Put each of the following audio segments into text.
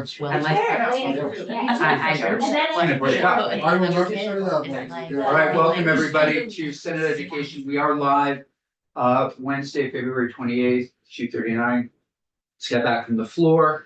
much. Well, my. All right, welcome everybody to Senate Education. We are live Wednesday, February 28th, 2:39. Let's get back from the floor.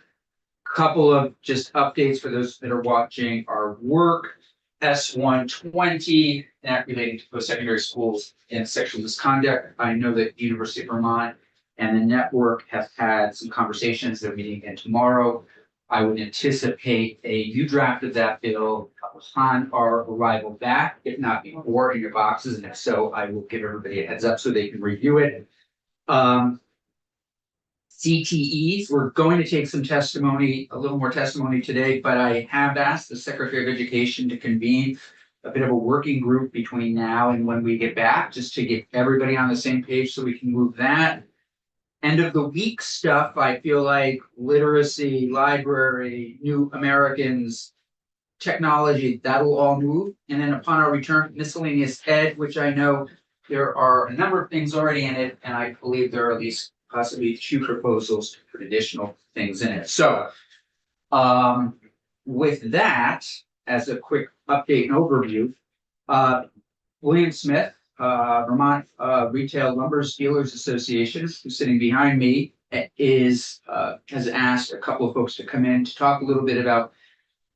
Couple of just updates for those that are watching our work. S-120, that relating to post-secondary schools and sexual misconduct. I know that the University of Vermont and the network have had some conversations. They're meeting again tomorrow. I would anticipate a new draft of that bill upon our arrival back, if not before, in your boxes. And if so, I will give everybody a heads up so they can review it. CTEs, we're going to take some testimony, a little more testimony today, but I have asked the Secretary of Education to convene a bit of a working group between now and when we get back, just to get everybody on the same page so we can move that. End of the week stuff, I feel like literacy, library, New Americans, technology, that'll all move. And then upon our return, miscellaneous ed, which I know there are a number of things already in it, and I believe there are at least possibly 2 proposals to put additional things in it. So with that, as a quick update and overview, William Smith, Vermont Retail Lumber Dealers Association, who's sitting behind me, has asked a couple of folks to come in to talk a little bit about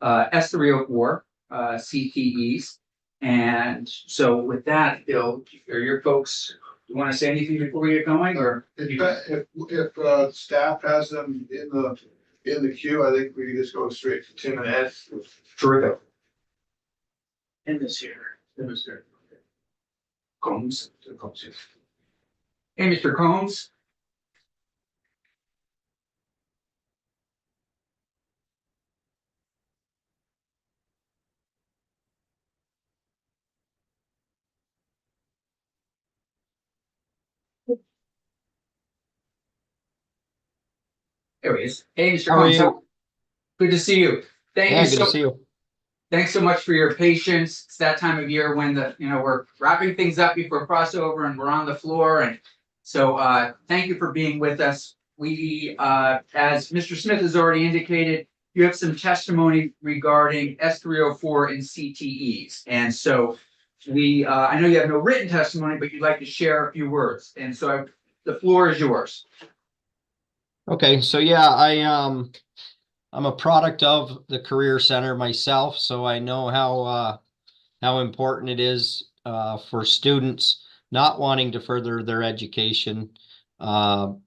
S304 CTEs. And so with that, Bill, are your folks, you want to say anything before we get going, or? If staff has them in the queue, I think we can just go straight to Tim and Ed. Terrific. In this here. Combs. Hey, Mr. Combs. There he is. Hey, Mr. Combs. Good to see you. Good to see you. Thanks so much for your patience. It's that time of year when we're wrapping things up before crossover and we're on the floor. And so thank you for being with us. We, as Mr. Smith has already indicated, you have some testimony regarding S304 and CTEs. And so I know you have no written testimony, but you'd like to share a few words. And so the floor is yours. Okay, so yeah, I'm a product of the Career Center myself, so I know how important it is for students not wanting to further their education,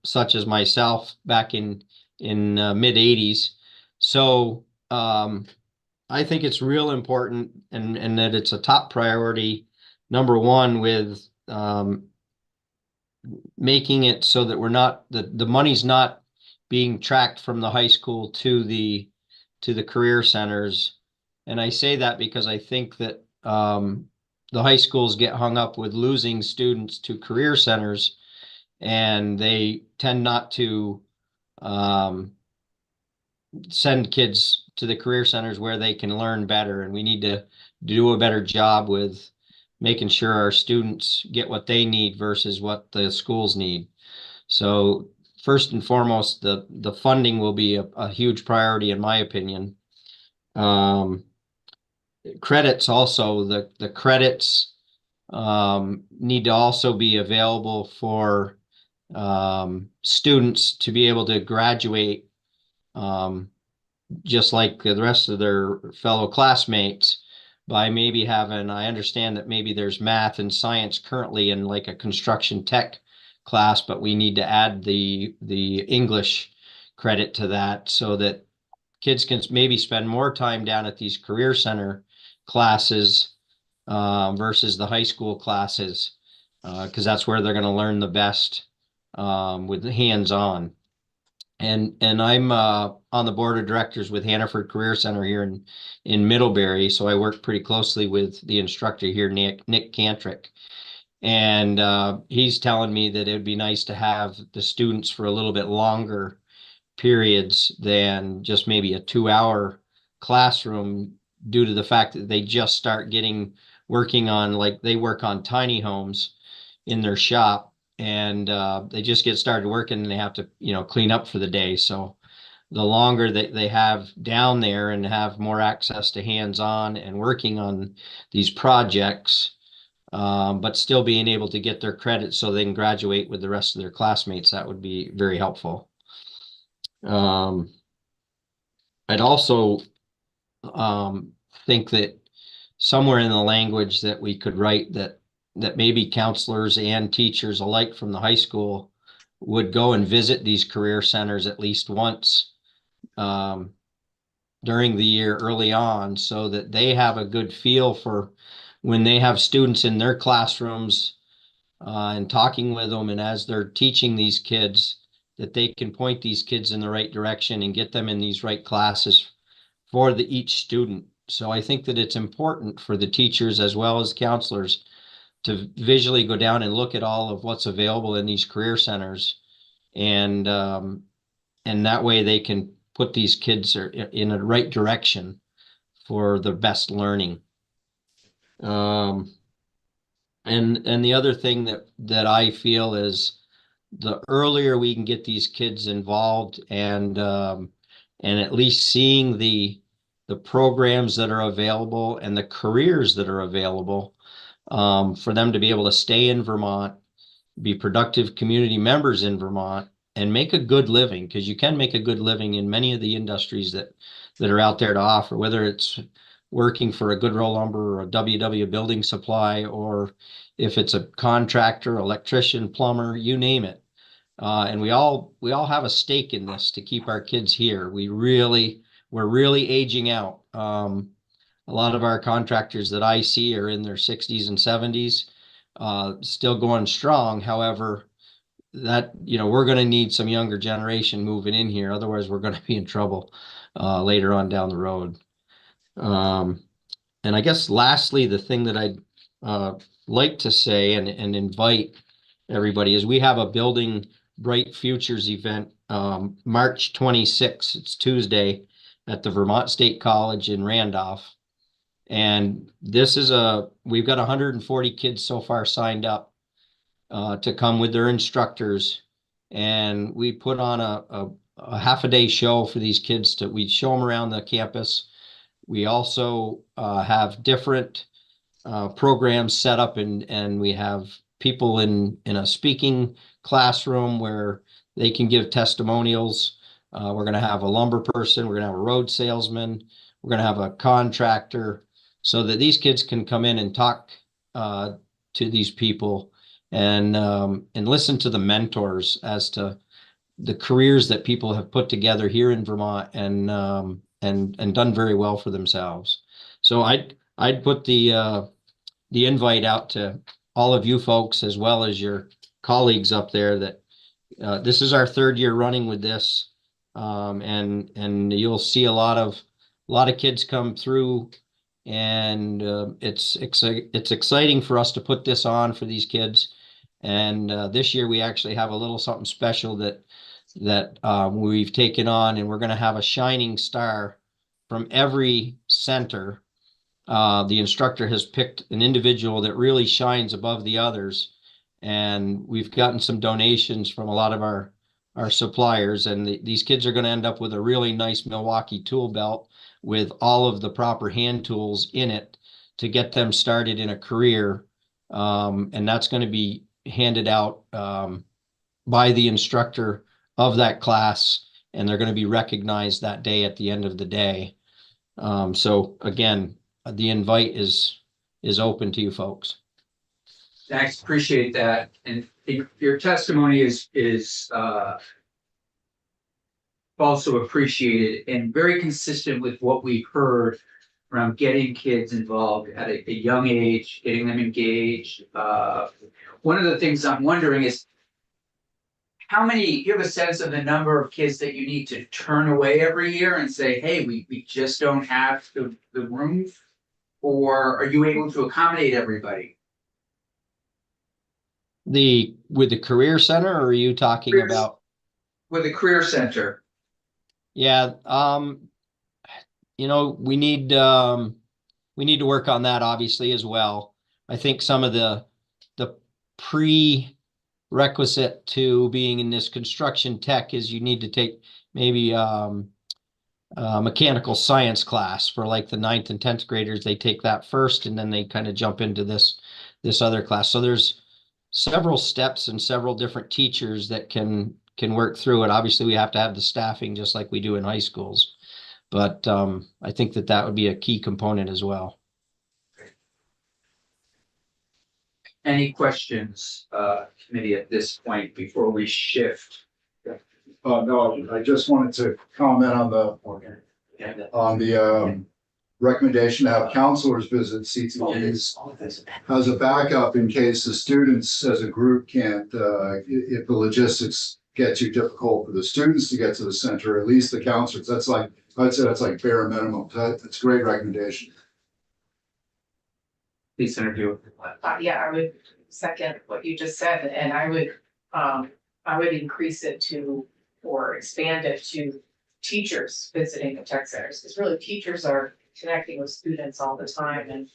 such as myself back in mid 80s. So I think it's real important, and that it's a top priority, number one, with making it so that we're not the money's not being tracked from the high school to the career centers. And I say that because I think that the high schools get hung up with losing students to career centers, and they tend not to send kids to the career centers where they can learn better. And we need to do a better job with making sure our students get what they need versus what the schools need. So first and foremost, the funding will be a huge priority, in my opinion. Credits also, the credits need to also be available for students to be able to graduate just like the rest of their fellow classmates by maybe having, I understand that maybe there's math and science currently in like a construction tech class, but we need to add the English credit to that so that kids can maybe spend more time down at these career center classes versus the high school classes, because that's where they're going to learn the best with the hands-on. And I'm on the board of directors with Hannaford Career Center here in Middlebury, so I work pretty closely with the instructor here, Nick Cantrick. And he's telling me that it would be nice to have the students for a little bit longer periods than just maybe a 2-hour classroom, due to the fact that they just start working on, like they work on tiny homes in their shop, and they just get started working and they have to, clean up for the day. So the longer that they have down there and have more access to hands-on and working on these projects, but still being able to get their credit so they can graduate with the rest of their classmates, that would be very helpful. I'd also think that somewhere in the language that we could write that maybe counselors and teachers alike from the high school would go and visit these career centers at least once during the year early on, so that they have a good feel for when they have students in their classrooms and talking with them, and as they're teaching these kids, that they can point these kids in the right direction and get them in these right classes for each student. So I think that it's important for the teachers as well as counselors to visually go down and look at all of what's available in these career centers, and that way they can put these kids in the right direction for the best learning. And the other thing that I feel is the earlier we can get these kids involved and at least seeing the programs that are available and the careers that are available, for them to be able to stay in Vermont, be productive community members in Vermont, and make a good living, because you can make a good living in many of the industries that are out there to offer, whether it's working for a Goodrow Lumber or a WW Building Supply, or if it's a contractor, electrician, plumber, you name it. And we all have a stake in this to keep our kids here. We're really aging out. A lot of our contractors that I see are in their 60s and 70s, still going strong. However, that, we're going to need some younger generation moving in here. Otherwise, we're going to be in trouble later on down the road. And I guess lastly, the thing that I'd like to say and invite everybody is we have a Building Bright Futures event, March 26th. It's Tuesday at the Vermont State College in Randolph. And we've got 140 kids so far signed up to come with their instructors. And we put on a half a day show for these kids we show them around the campus. We also have different programs set up, and we have people in a speaking classroom where they can give testimonials. We're going to have a lumber person. We're going to have a road salesman. We're going to have a contractor, so that these kids can come in and talk to these people and listen to the mentors as to the careers that people have put together here in Vermont and done very well for themselves. So I'd put the invite out to all of you folks as well as your colleagues up there that this is our third year running with this, and you'll see a lot of kids come through, and it's exciting for us to put this on for these kids. And this year we actually have a little something special that we've taken on, and we're going to have a shining star from every center. The instructor has picked an individual that really shines above the others, and we've gotten some donations from a lot of our suppliers, and these kids are going to end up with a really nice Milwaukee tool belt with all of the proper hand tools in it to get them started in a career, and that's going to be handed out by the instructor of that class, and they're going to be recognized that day at the end of the day. So again, the invite is open to you folks. Thanks, appreciate that. And your testimony is also appreciated and very consistent with what we've heard around getting kids involved at a young age, getting them engaged. One of the things I'm wondering is, do you have a sense of the number of kids that you need to turn away every year and say, hey, we just don't have the room? Or are you able to accommodate everybody? With the career center, or are you talking about? With the career center. Yeah, we need to work on that obviously as well. I think some of the prerequisite to being in this construction tech is you need to take maybe mechanical science class for like the 9th and 10th graders. They take that first and then they kind of jump into this other class. So there's several steps and several different teachers that can work through it. Obviously, we have to have the staffing just like we do in high schools. But I think that would be a key component as well. Any questions, committee, at this point before we shift? No, I just wanted to comment on the recommendation to have counselors visit CTEs as a backup in case the students as a group can't, if the logistics get too difficult for the students to get to the center, at least the counselors, that's like, I'd say that's like bare minimum. That's a great recommendation. Please interview. Yeah, I would second what you just said, and I would increase it to, or expand it to teachers visiting the tech centers, because really teachers are connecting with students all the time, and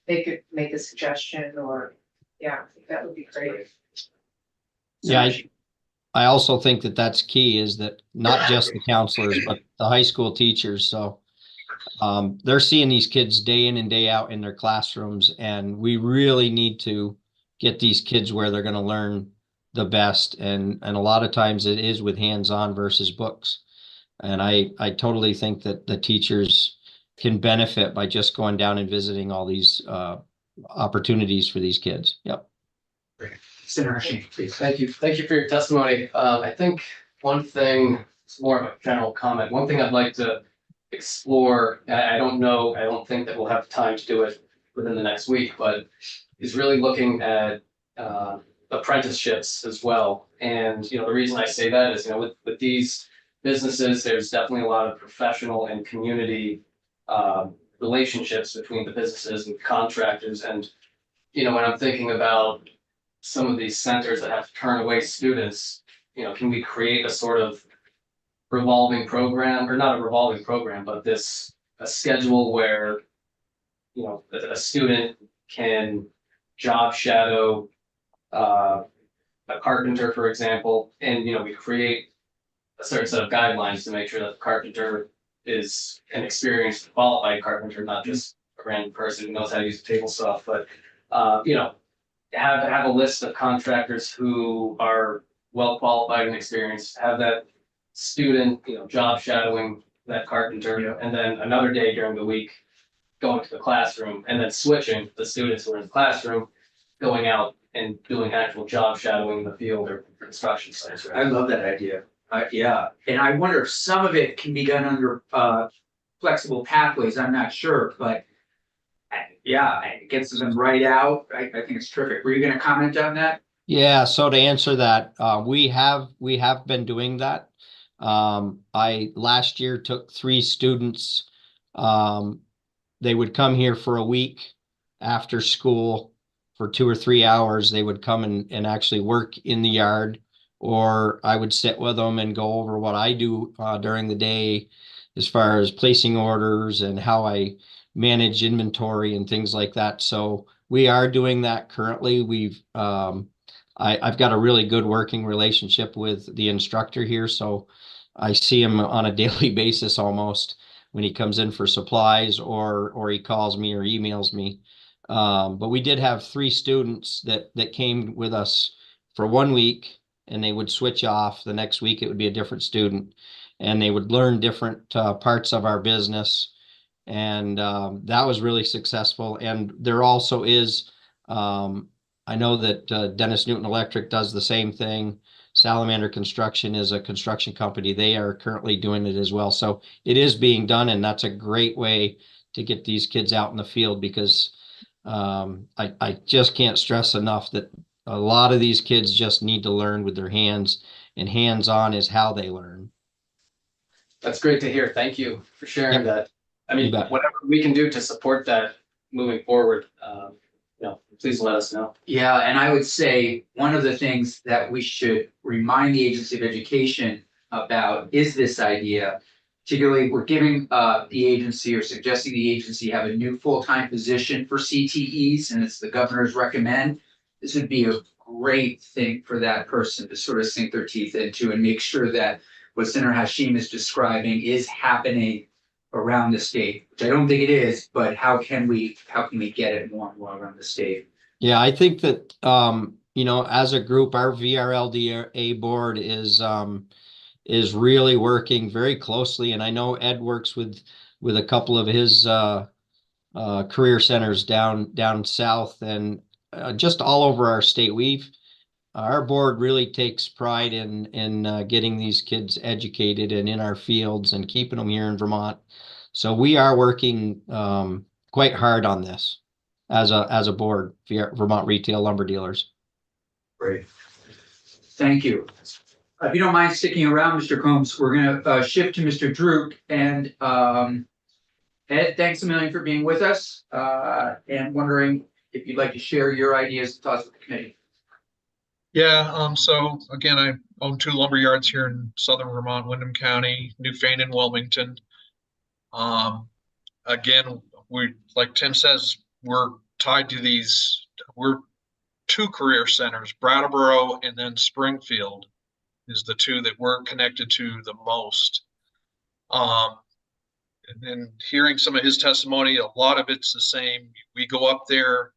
they could make a suggestion, or, yeah, I think that would be great. Yeah, I also think that that's key, is that not just the counselors, but the high school teachers. So they're seeing these kids day in and day out in their classrooms, and we really need to get these kids where they're going to learn the best. And a lot of times it is with hands-on versus books. And I totally think that the teachers can benefit by just going down and visiting all these opportunities for these kids. Yep. Senator Sheen, please. Thank you. Thank you for your testimony. I think one thing, it's more of a general comment. One thing I'd like to explore, I don't think that we'll have time to do it within the next week, but is really looking at apprenticeships as well. And, the reason I say that is, with these businesses, there's definitely a lot of professional and community relationships between the businesses and contractors. And, when I'm thinking about some of these centers that have to turn away students, can we create a sort of revolving program, or not a revolving program, but a schedule where, a student can job shadow a carpenter, for example, and, we create a certain set of guidelines to make sure that the carpenter is an experienced, qualified carpenter, not just a random person who knows how to use the table saw, but, have a list of contractors who are well qualified and experienced, have that student, job shadowing that carpenter, and then another day during the week going to the classroom, and then switching the students who are in the classroom, going out and doing actual job shadowing in the field or construction sites. I love that idea. Yeah, and I wonder if some of it can be done under flexible pathways. I'm not sure, but yeah, it gets them right out. I think it's terrific. Were you going to comment on that? Yeah. So to answer that, we have been doing that. I last year took 3 students. They would come here for a week after school for 2 or 3 hours. They would come and actually work in the yard, or I would sit with them and go over what I do during the day as far as placing orders and how I manage inventory and things like that. So we are doing that currently. I've got a really good working relationship with the instructor here. So I see him on a daily basis almost when he comes in for supplies, or he calls me or emails me. But we did have 3 students that came with us for 1 week, and they would switch off. The next week it would be a different student, and they would learn different parts of our business. And that was really successful. And there also is, I know that Dennis Newton Electric does the same thing. Salamander Construction is a construction company. They are currently doing it as well. So it is being done, and that's a great way to get these kids out in the field, because I just can't stress enough that a lot of these kids just need to learn with their hands, and hands-on is how they learn. That's great to hear. Thank you for sharing that. I mean, You bet. whatever we can do to support that moving forward, please let us know. Yeah, and I would say one of the things that we should remind the Agency of Education about is this idea. Particularly, we're giving the agency, or suggesting the agency, have a new full-time position for CTEs, and it's the governor's recommend. This would be a great thing for that person to sort of sink their teeth into and make sure that what Senator Hashim is describing is happening around the state, which I don't think it is, but how can we get it more and more around the state? Yeah, I think that, you know, as a group, our VRLDA board is really working very closely. And I know Ed works with a couple of his, career centers down south and just all over our state. Our board really takes pride in getting these kids educated and in our fields and keeping them here in Vermont. So we are working quite hard on this as a board, Vermont Retail Lumber Dealers. Great. Thank you. If you don't mind sticking around, Mr. Combs, we're gonna shift to Mr. Drook and Ed, thanks a million for being with us, and wondering if you'd like to share your ideas and thoughts with the committee. Yeah, so again, I own 2 lumber yards here in southern Vermont, Windham County, Newfane and Wilmington. Again, like Tim says, we're tied to we're 2 career centers, Brattleboro and then Springfield is the 2 that we're connected to the most. And then hearing some of his testimony, a lot of it's the same. We go up there.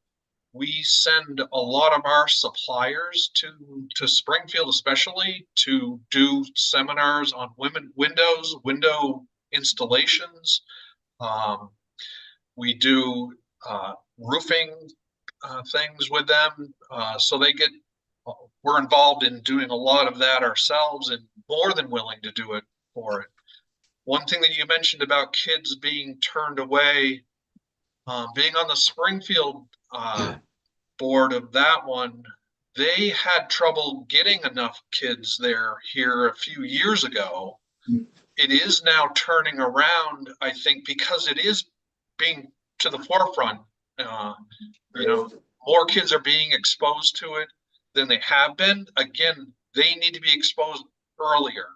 We send a lot of our suppliers to Springfield, especially to do seminars on window installations. We do roofing things with them. So we're involved in doing a lot of that ourselves and more than willing to do it for it. One thing that you mentioned about kids being turned away, being on the Springfield board of that one, they had trouble getting enough kids here a few years ago. It is now turning around, I think, because it is being to the forefront. You know, more kids are being exposed to it than they have been. Again, they need to be exposed earlier.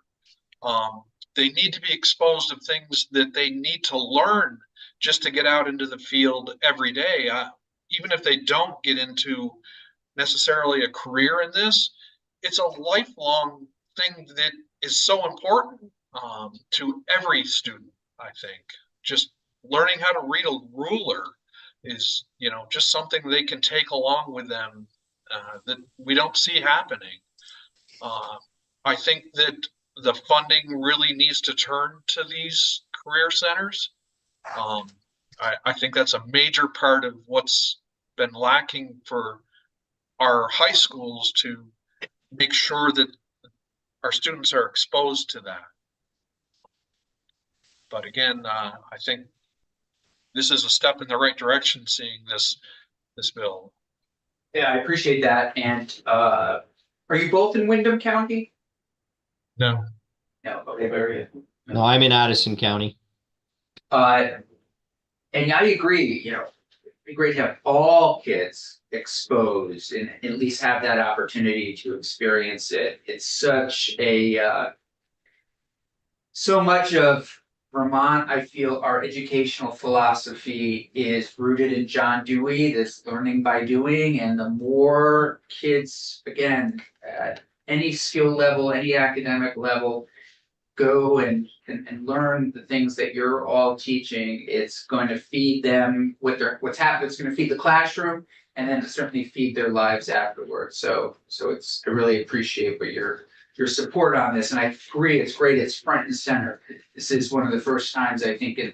They need to be exposed to things that they need to learn just to get out into the field every day. Even if they don't get into necessarily a career in this, it's a lifelong thing that is so important to every student, I think. Just learning how to read a ruler is, you know, just something they can take along with them that we don't see happening. I think that the funding really needs to turn to these career centers. I think that's a major part of what's been lacking for our high schools to make sure that our students are exposed to that. But again, I think this is a step in the right direction, seeing this bill. Yeah, I appreciate that. And are you both in Windham County? No. No, okay, very good. No, I'm in Addison County. And I agree, you know, it'd be great to have all kids exposed and at least have that opportunity to experience it. It's such so much of Vermont, I feel our educational philosophy is rooted in John Dewey, this learning by doing, and the more kids, again, at any skill level, any academic level, go and learn the things that you're all teaching, it's going to feed them with what's happening. It's going to feed the classroom and then to certainly feed their lives afterwards. So I really appreciate what your support on this. And I agree, it's great. It's front and center. This is one of the first times I think in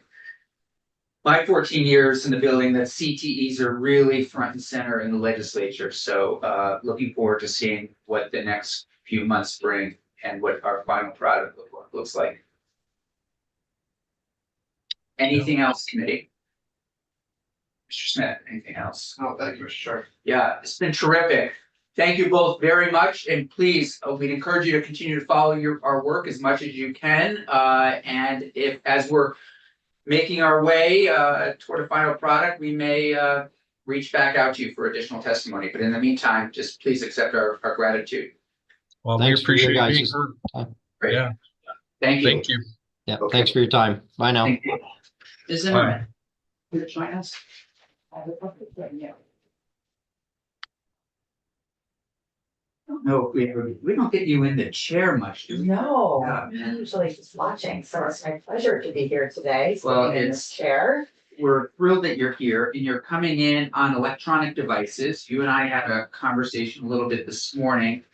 my 14 years in the building that CTEs are really front and center in the legislature. So looking forward to seeing what the next few months bring and what our final product looks like. Anything else, committee? Mr. Smith, anything else? No, thank you, Mr. Chair. Yeah, it's been terrific. Thank you both very much. And please, we'd encourage you to continue to follow our work as much as you can. And as we're making our way toward a final product, we may reach back out to you for additional testimony. But in the meantime, just please accept our gratitude. Well, Thanks we for your appreciate being guys' heard. time. Great. Yeah, Thank you. thank you. Yeah, Okay. thanks for your time. Bye now. Thank you. Ms. Zimmerman, will you join us? No, we don't get you in the chair much, do we? No, Yeah. I'm usually just watching, so it's my pleasure to be here today, Well, sitting in this chair. We're thrilled that you're here and you're coming in on electronic devices. You and I had a conversation a little bit this morning.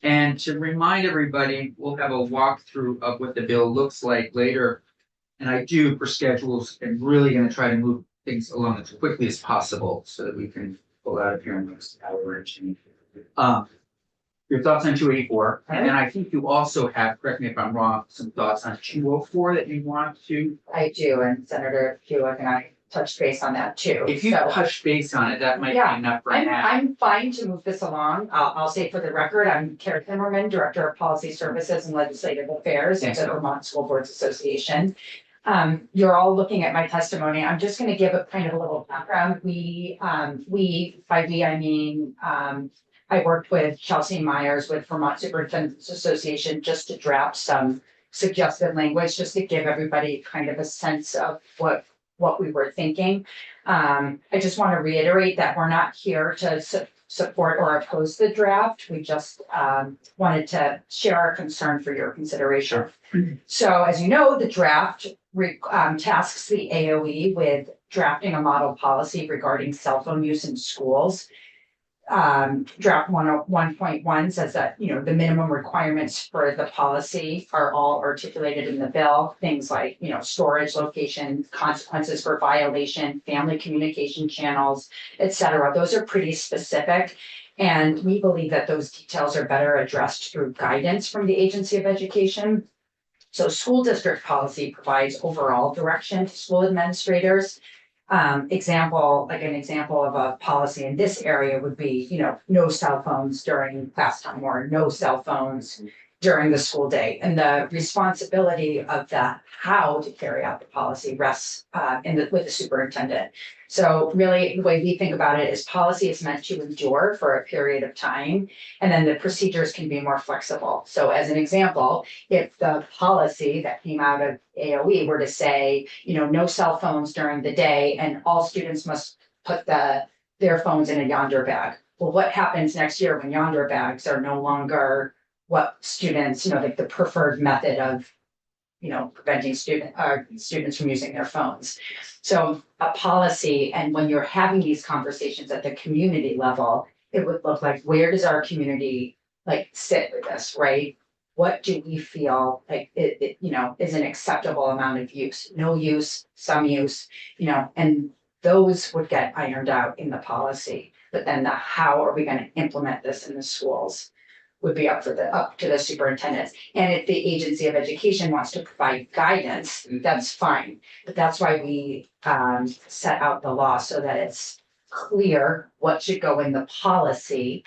And to remind everybody, we'll have a walkthrough of what the bill looks like later. And I do, for schedules, am really gonna try to move things along as quickly as possible so that we can pull out of here in the next hour and change. Your thoughts on 284, and then I think you also have, correct me if I'm wrong, some thoughts on 204 that you want to. I do, and Senator Hewitt and I touched base on that too. If you So touch base on it, that might be Yeah, enough for I'm, now. I'm fine to move this along. I'll say for the record, I'm Kara Zimmerman, Director of Policy Services and Legislative Affairs at Thanks, the Bill. Vermont School Boards Association. You're all looking at my testimony. I'm just gonna give a kind of a little background. By we, I mean, I worked with Chelsea Myers with Vermont Superintendent's Association just to draft some suggested language, just to give everybody kind of a sense of what we were thinking. I just want to reiterate that we're not here to support or oppose the draft. We just wanted to share our concern for your consideration. So as you know, the draft tasks the AOE with drafting a model policy regarding cell phone use in schools. Draft 101.1 says that, you know, the minimum requirements for the policy are all articulated in the bill. Things like, you know, storage location, consequences for violation, family communication channels, et cetera. Those are pretty specific. And we believe that those details are better addressed through guidance from the Agency of Education. So school district policy provides overall direction to school administrators. An example of a policy in this area would be, you know, no cell phones during class time or no cell phones during the school day. And the responsibility of that, how to carry out the policy rests with the superintendent. So really, the way we think about it is policy is meant to endure for a period of time, and then the procedures can be more flexible. So as an example, if the policy that came out of AOE were to say, you know, no cell phones during the day and all students must put their phones in a Yonder bag. Well, what happens next year when Yonder bags are no longer what students, you know, like the preferred method of, you know, preventing students from using their phones? So a policy, and when you're having these conversations at the community level, it would look like, where does our community like sit with this, right? What do we feel like it you know, is an acceptable amount of use? No use, some use, you know, and those would get ironed out in the policy. But then the how are we going to implement this in the schools would be up to the superintendents. And if the Agency of Education wants to provide guidance, that's fine. But that's why we set out the law so that it's clear what should go in the policy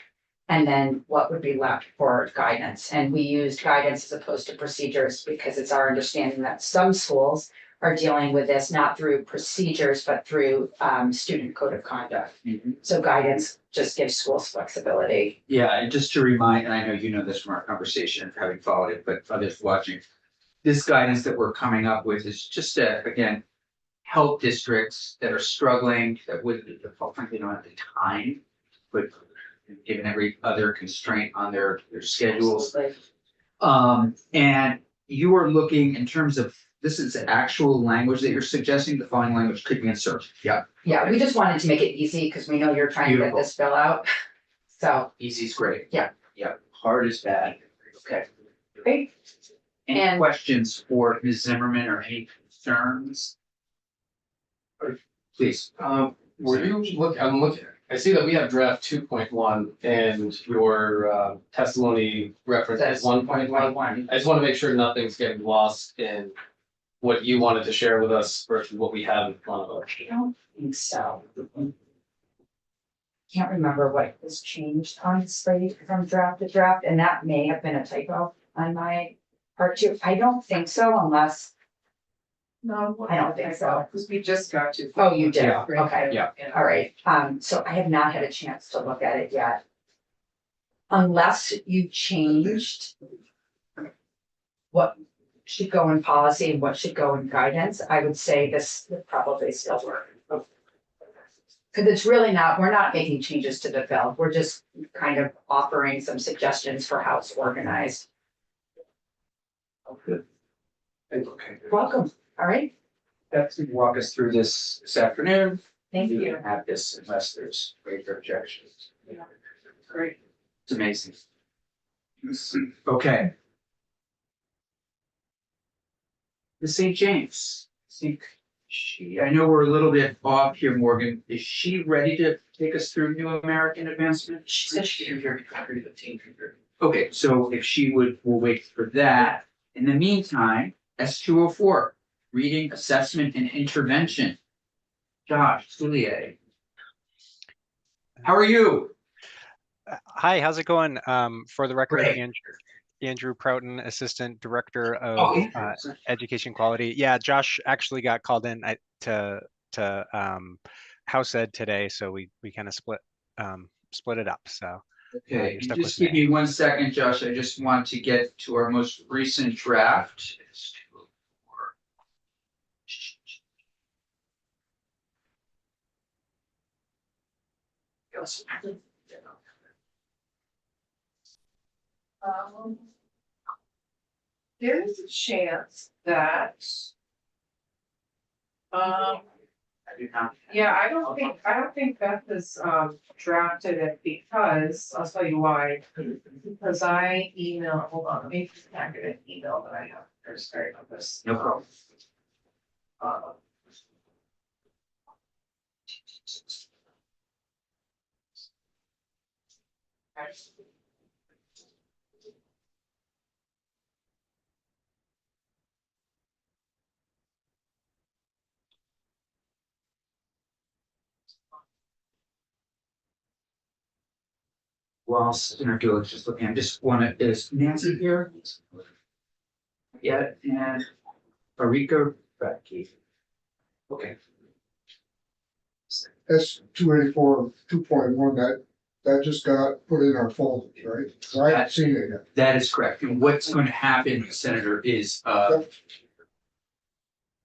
and then what would be left for guidance. And we used guidance as opposed to procedures because it's our understanding that some schools are dealing with this not through procedures, but through student code of conduct. So guidance just gives schools flexibility. Yeah, and just to remind, and I know you know this from our conversation, having followed it, but others watching. This guidance that we're coming up with is just to, again, help districts that are struggling, that would, frankly, don't have the time, but given every other constraint on their schedules. And you are looking in terms of, this is the actual language that you're suggesting, the following language could be inserted. Yeah. Yeah, we just wanted to make it easy because we know you're trying to get Beautiful. this bill out. So, Easy is great. Yeah. Yeah, hard is bad. Okay. great. Any And- questions for Ms. Zimmerman or any concerns? Please. Were you I'm looking, I see that we have draft 2.1 and your testimony references 1.1. I just want to make sure nothing's getting lost in what you wanted to share with us versus what we have in front of us. I don't think so. Can't remember what was changed honestly from draft to draft, and that may have been a typo on my part too. I don't think so unless, No, I don't think so. because we just got to. Oh, you did? Yeah. Okay. Yeah. All right, so I have not had a chance to look at it yet. Unless you changed what should go in policy and what should go in guidance, I would say this would probably still work. Cause it's really not, we're not making changes to the bill. We're just kind of offering some suggestions for how it's organized. Good. Okay. Welcome. All right. That's to walk us through this afternoon. Thank We you. can have this unless there's greater objections. Great. It's amazing. Okay. The St. James, I think I know we're a little bit off here, Morgan. Is she ready to take us through New American Advancement? She said she could very happy to team. Okay, so if she would, we'll wait for that. In the meantime, S204, Reading, Assessment and Intervention. Josh Soulier. How are you? Hi, how's it going? For the record, Great. Andrew Proughton, Assistant Director Oh, of Education Quality. Yeah, Josh actually got called in to House Ed today, so we kind of split it up. So Okay, you're stuck just with give me. me 1 second, Josh. I just want to get to our most recent draft. There's a chance that. I do not. Yeah, I don't think Beth has drafted it because, I'll tell you why. Because I emailed, hold on, let me just back it an email that I have, there's sorry about this. No problem. Uh, While Senator Gillis just looking, I just want to, is Nancy here? Yeah, and Marika Becky. Okay, S 284 2.1, that just got put in our folders, right? So I haven't seen it yet. that is correct. And what's going to happen, Senator, is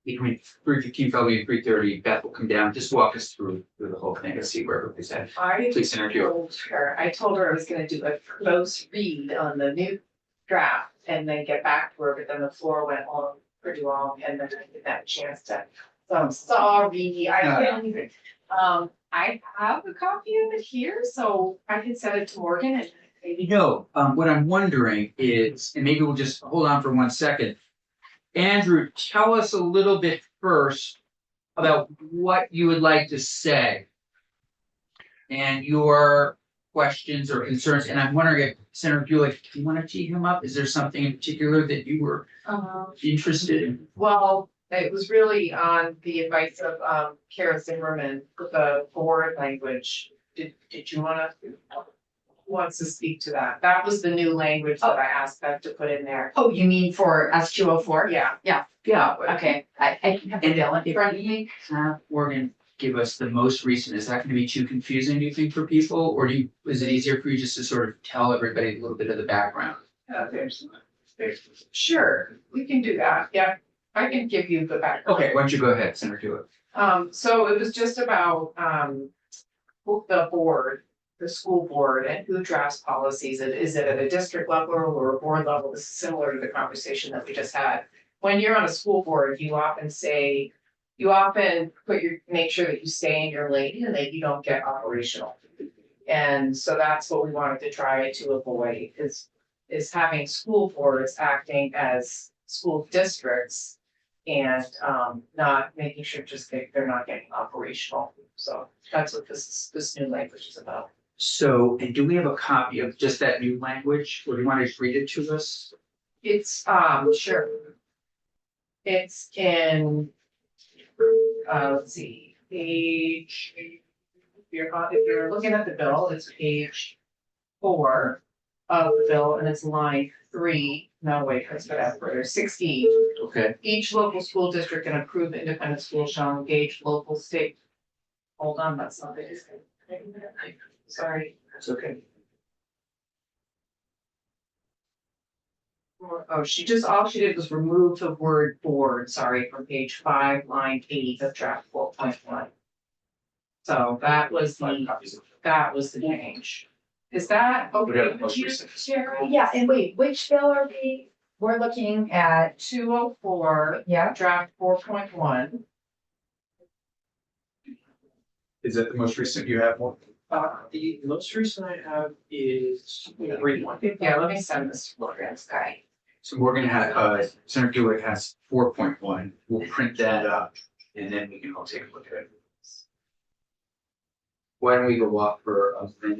between 3:15 probably and 3:30, Beth will come down, just walk us through the whole thing and see where everybody's at. Please, Senator Gillis. I told her I was gonna do a close read on the new draft and then get back to her, but then the floor went on pretty long and then I didn't have a chance to. So I'm sorry, I have a copy of it here, so I can send it to Morgan and maybe. No, what I'm wondering is, and maybe we'll just hold on for 1 second. Andrew, tell us a little bit first about what you would like to say. And your questions or concerns, and I'm wondering if Senator Buick, do you want to tee him up? Is there something in particular that you were interested in? Well, it was really on the advice of Kara Zimmerman with the board language. Did you wanna? Who wants to speak to that? That was the new language that I asked them to put in there. Oh, you mean for S204? Yeah. Yeah. Okay, I can have the bill in front of me. Morgan, give us the most recent. Is that gonna be too confusing, do you think, for people? Or is it easier for you just to sort of tell everybody a little bit of the background? There's, sure, we can do that. Yeah, I can give you the background. Okay, why don't you go ahead, Senator Buick? So it was just about the board, the school board, and who drafts policies. Is it at a district level or a board level? This is similar to the conversation that we just had. When you're on a school board, you often make sure that you stay in your lane and that you don't get operational. And so that's what we wanted to try to avoid is having school boards acting as school districts and not making sure they're not getting operational. So that's what this new language is about. So, and do we have a copy of just that new language, or do you want to just read it to us? It's sure. It's in let's see, page. If you're looking at the bill, it's page 4 of the bill, and it's line 3. No, wait, let's go down further. 16. Okay. Each local school district and approved independent school shall engage local state. Hold on, that's not it. Sorry. That's okay. Oh, all she did was remove the word board, sorry, from page 5, line 8 of draft 4.1. So that was the change. Is that okay with you, Sharon? Yeah, and wait, which bill are we're looking at, 204, yeah, draft 4.1. Is that the most recent you have one? The most recent I have is grade one. Yeah, let me send this to Morgan. okay. So we're gonna have, Senator Hewitt has 4.1. We'll print that up and then we can all take a look at it. Why don't we go walk for a minute?